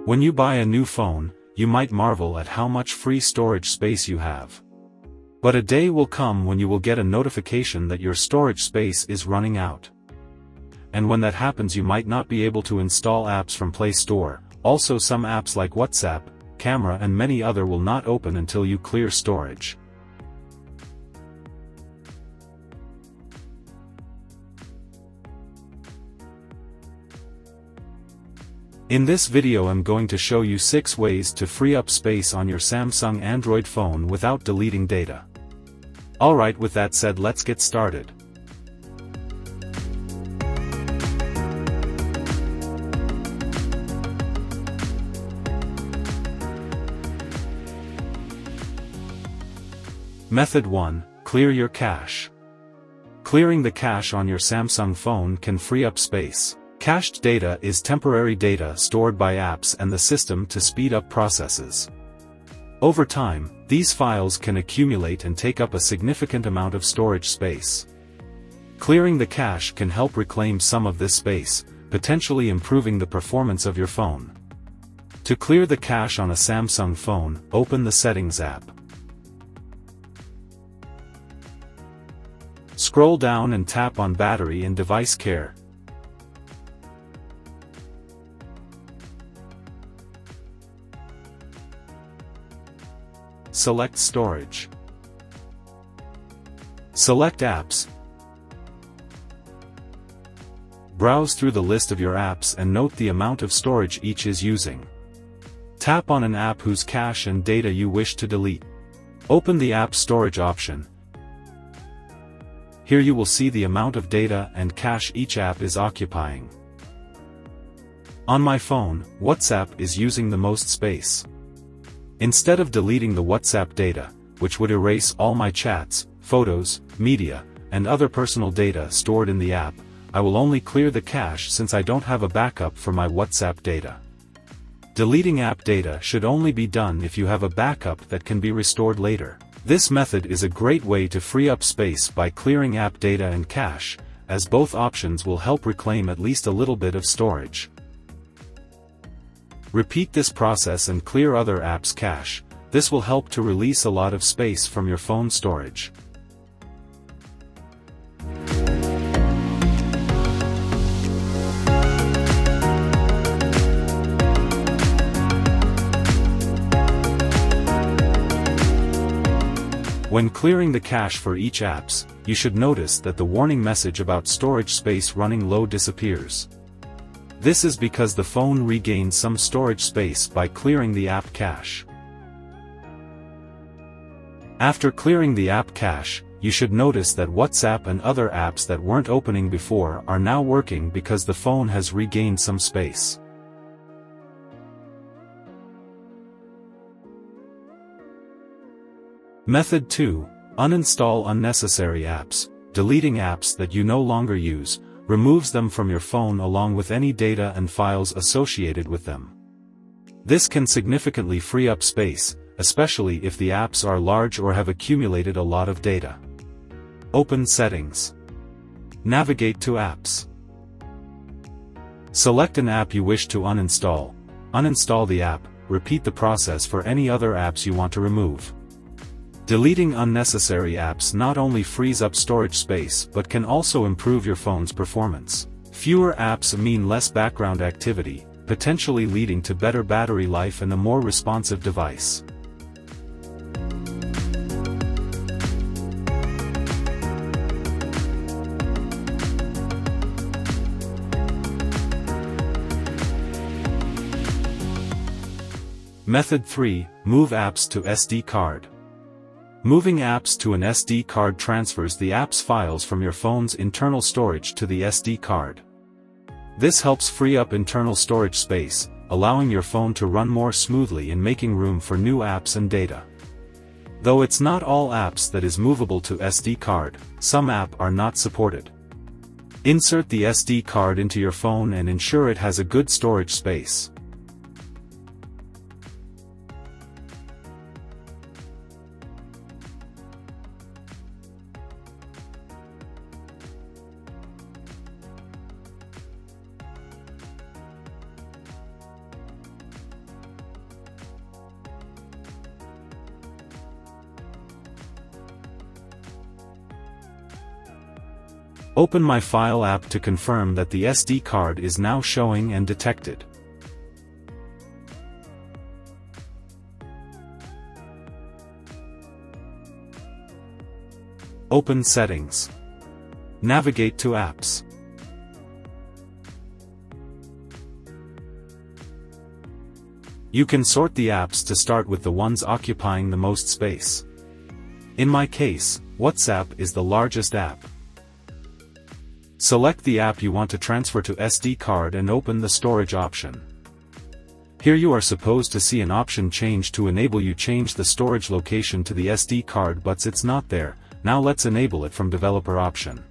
When you buy a new phone, you might marvel at how much free storage space you have. But a day will come when you will get a notification that your storage space is running out. And when that happens, you might not be able to install apps from Play Store. Also, some apps like WhatsApp, Camera and many other will not open until you clear storage. In this video I'm going to show you 6 ways to free up space on your Samsung Android phone without deleting data. Alright, with that said, let's get started. Method 1. Clear your cache. Clearing the cache on your Samsung phone can free up space. Cached data is temporary data stored by apps and the system to speed up processes. Over time, these files can accumulate and take up a significant amount of storage space. Clearing the cache can help reclaim some of this space, potentially improving the performance of your phone. To clear the cache on a Samsung phone, open the Settings app. Scroll down and tap on Battery and Device Care. Select Storage. Select Apps. Browse through the list of your apps and note the amount of storage each is using. Tap on an app whose cache and data you wish to delete. Open the App Storage option. Here you will see the amount of data and cache each app is occupying. On my phone, WhatsApp is using the most space. Instead of deleting the WhatsApp data, which would erase all my chats, photos, media, and other personal data stored in the app, I will only clear the cache since I don't have a backup for my WhatsApp data. Deleting app data should only be done if you have a backup that can be restored later. This method is a great way to free up space by clearing app data and cache, as both options will help reclaim at least a little bit of storage. Repeat this process and clear other apps' cache. This will help to release a lot of space from your phone storage. When clearing the cache for each apps, you should notice that the warning message about storage space running low disappears. This is because the phone regains some storage space by clearing the app cache. After clearing the app cache, you should notice that WhatsApp and other apps that weren't opening before are now working because the phone has regained some space. Method 2. Uninstall unnecessary apps. Deleting apps that you no longer use removes them from your phone along with any data and files associated with them. This can significantly free up space, especially if the apps are large or have accumulated a lot of data. Open Settings. Navigate to Apps. Select an app you wish to uninstall. Uninstall the app. Repeat the process for any other apps you want to remove. Deleting unnecessary apps not only frees up storage space but can also improve your phone's performance. Fewer apps mean less background activity, potentially leading to better battery life and a more responsive device. Method 3. Move apps to SD card. Moving apps to an SD card transfers the app's files from your phone's internal storage to the SD card. This helps free up internal storage space, allowing your phone to run more smoothly and making room for new apps and data. Though it's not all apps that is movable to SD card, some apps are not supported. Insert the SD card into your phone and ensure it has a good storage space. Open My File app to confirm that the SD card is now showing and detected. Open Settings. Navigate to Apps. You can sort the apps to start with the ones occupying the most space. In my case, WhatsApp is the largest app. Select the app you want to transfer to SD card and open the storage option. Here you are supposed to see an option change to enable you change the storage location to the SD card, but it's not there. Now let's enable it from developer option.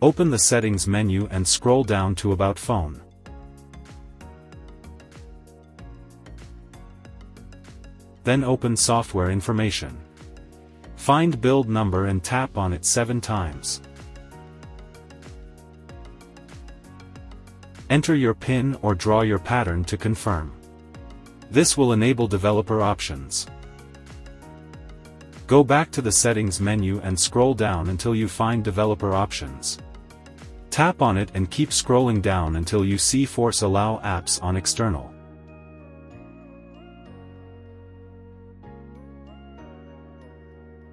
Open the settings menu and scroll down to About Phone. Then open Software Information. Find build number and tap on it 7 times. Enter your PIN or draw your pattern to confirm. This will enable developer options. Go back to the settings menu and scroll down until you find developer options. Tap on it and keep scrolling down until you see Force Allow Apps on External.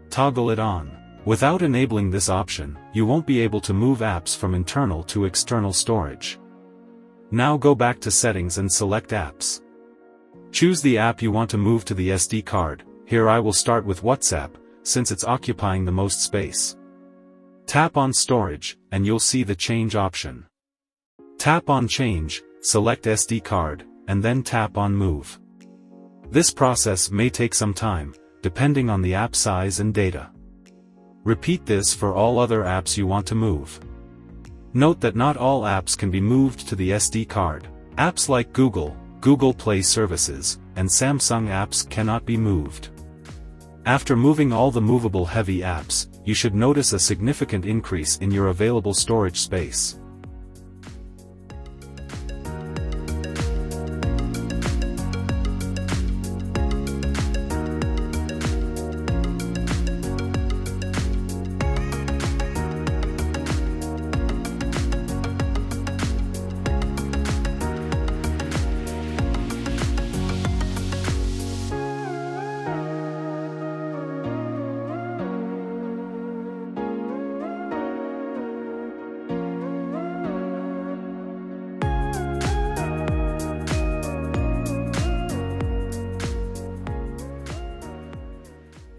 Toggle it on. Without enabling this option, you won't be able to move apps from internal to external storage. Now go back to Settings and select Apps. Choose the app you want to move to the SD card. Here I will start with WhatsApp, since it's occupying the most space. Tap on Storage, and you'll see the Change option. Tap on Change, select SD card, and then tap on Move. This process may take some time, depending on the app size and data. Repeat this for all other apps you want to move. Note that not all apps can be moved to the SD card. Apps like Google, Google Play Services, and Samsung apps cannot be moved. After moving all the movable heavy apps, you should notice a significant increase in your available storage space.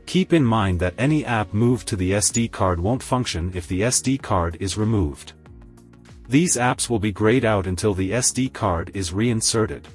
Keep in mind that any app moved to the SD card won't function if the SD card is removed. These apps will be grayed out until the SD card is reinserted.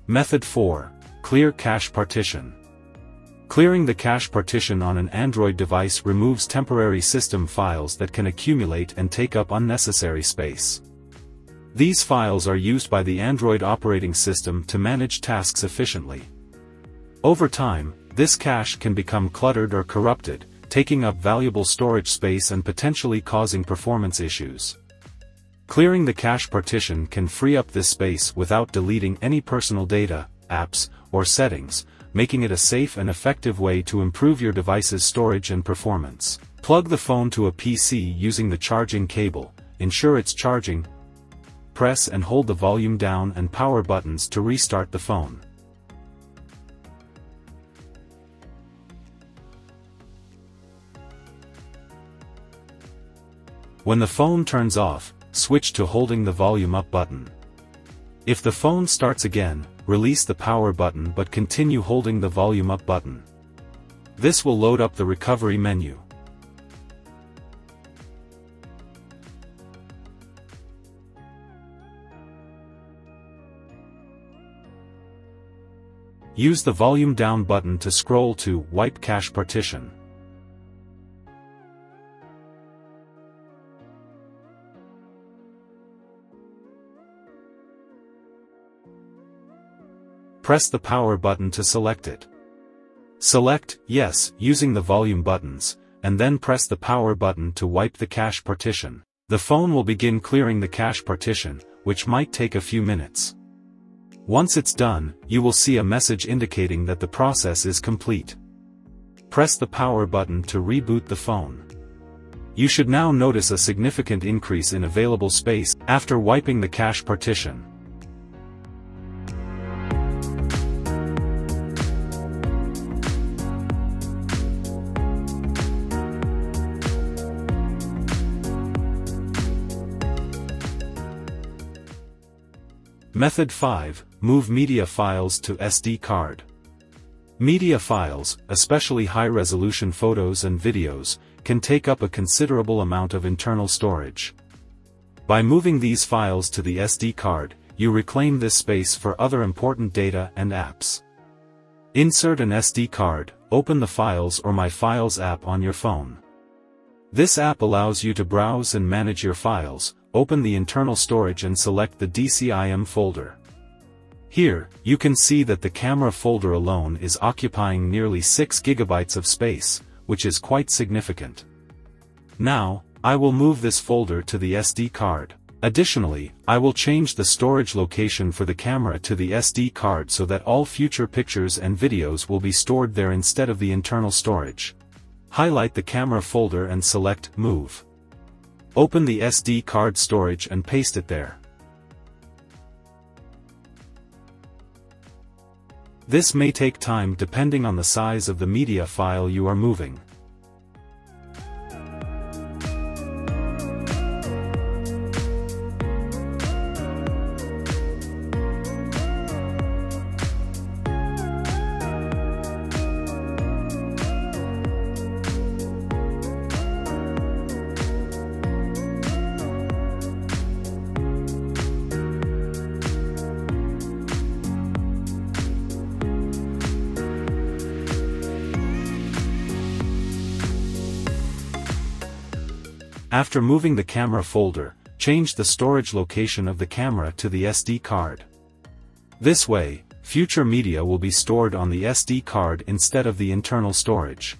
Method 4. Clear Cache Partition. Clearing the cache partition on an Android device removes temporary system files that can accumulate and take up unnecessary space. These files are used by the Android operating system to manage tasks efficiently. Over time, this cache can become cluttered or corrupted, taking up valuable storage space and potentially causing performance issues. Clearing the cache partition can free up this space without deleting any personal data, apps, or settings, making it a safe and effective way to improve your device's storage and performance. Plug the phone to a PC using the charging cable, ensure it's charging. Press and hold the volume down and power buttons to restart the phone. When the phone turns off, switch to holding the volume up button. If the phone starts again, release the power button but continue holding the volume up button. This will load up the recovery menu. Use the volume down button to scroll to Wipe Cache Partition. Press the power button to select it. Select Yes using the volume buttons, and then press the power button to wipe the cache partition. The phone will begin clearing the cache partition, which might take a few minutes. Once it's done, you will see a message indicating that the process is complete. Press the power button to reboot the phone. You should now notice a significant increase in available space after wiping the cache partition. Method 5. Move media files to SD card. Media files, especially high-resolution photos and videos, can take up a considerable amount of internal storage. By moving these files to the SD card, you reclaim this space for other important data and apps. Insert an SD card, open the Files or My Files app on your phone. This app allows you to browse and manage your files. Open the internal storage and select the DCIM folder. Here, you can see that the camera folder alone is occupying nearly 6 GB of space, which is quite significant. Now, I will move this folder to the SD card. Additionally, I will change the storage location for the camera to the SD card so that all future pictures and videos will be stored there instead of the internal storage. Highlight the camera folder and select Move. Open the SD card storage and paste it there. This may take time depending on the size of the media file you are moving. After moving the camera folder, change the storage location of the camera to the SD card. This way, future media will be stored on the SD card instead of the internal storage.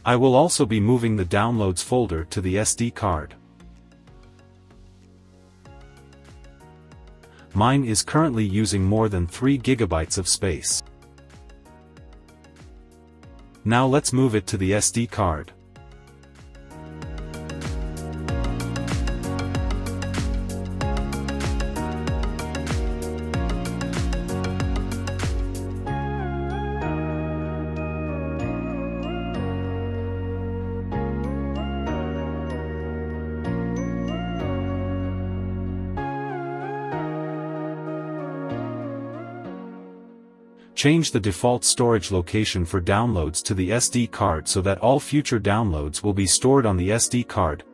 I will also be moving the Downloads folder to the SD card. Mine is currently using more than 3 GB of space. Now let's move it to the SD card. Change the default storage location for downloads to the SD card so that all future downloads will be stored on the SD card.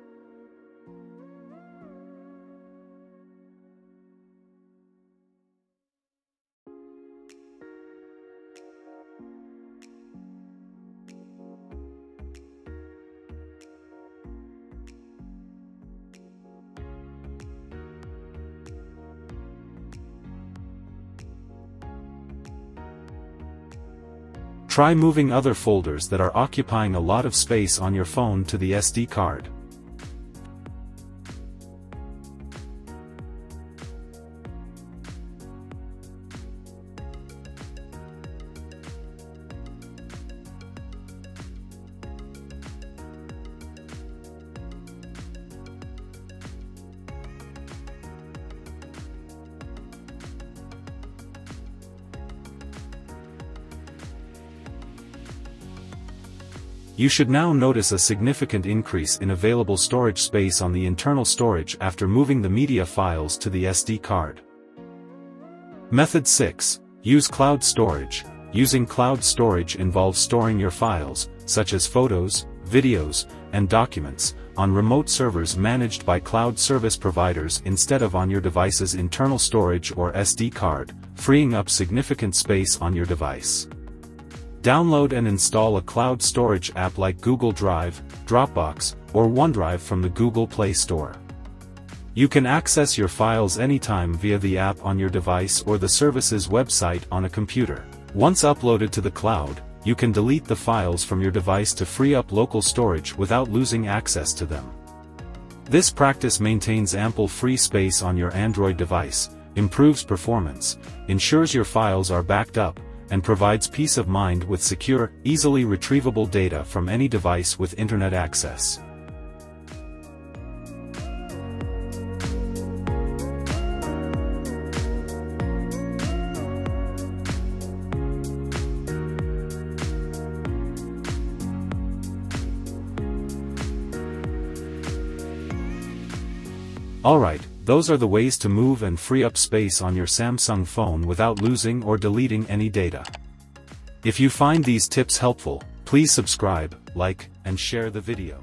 Try moving other folders that are occupying a lot of space on your phone to the SD card. You should now notice a significant increase in available storage space on the internal storage after moving the media files to the SD card. Method 6. Use cloud storage. Using cloud storage involves storing your files, such as photos, videos, and documents, on remote servers managed by cloud service providers instead of on your device's internal storage or SD card, freeing up significant space on your device. Download and install a cloud storage app like Google Drive, Dropbox, or OneDrive from the Google Play Store. You can access your files anytime via the app on your device or the service's website on a computer. Once uploaded to the cloud, you can delete the files from your device to free up local storage without losing access to them. This practice maintains ample free space on your Android device, improves performance, ensures your files are backed up, and provides peace of mind with secure, easily retrievable data from any device with internet access. Alright, those are the ways to move and free up space on your Samsung phone without losing or deleting any data. If you find these tips helpful, please subscribe, like, and share the video.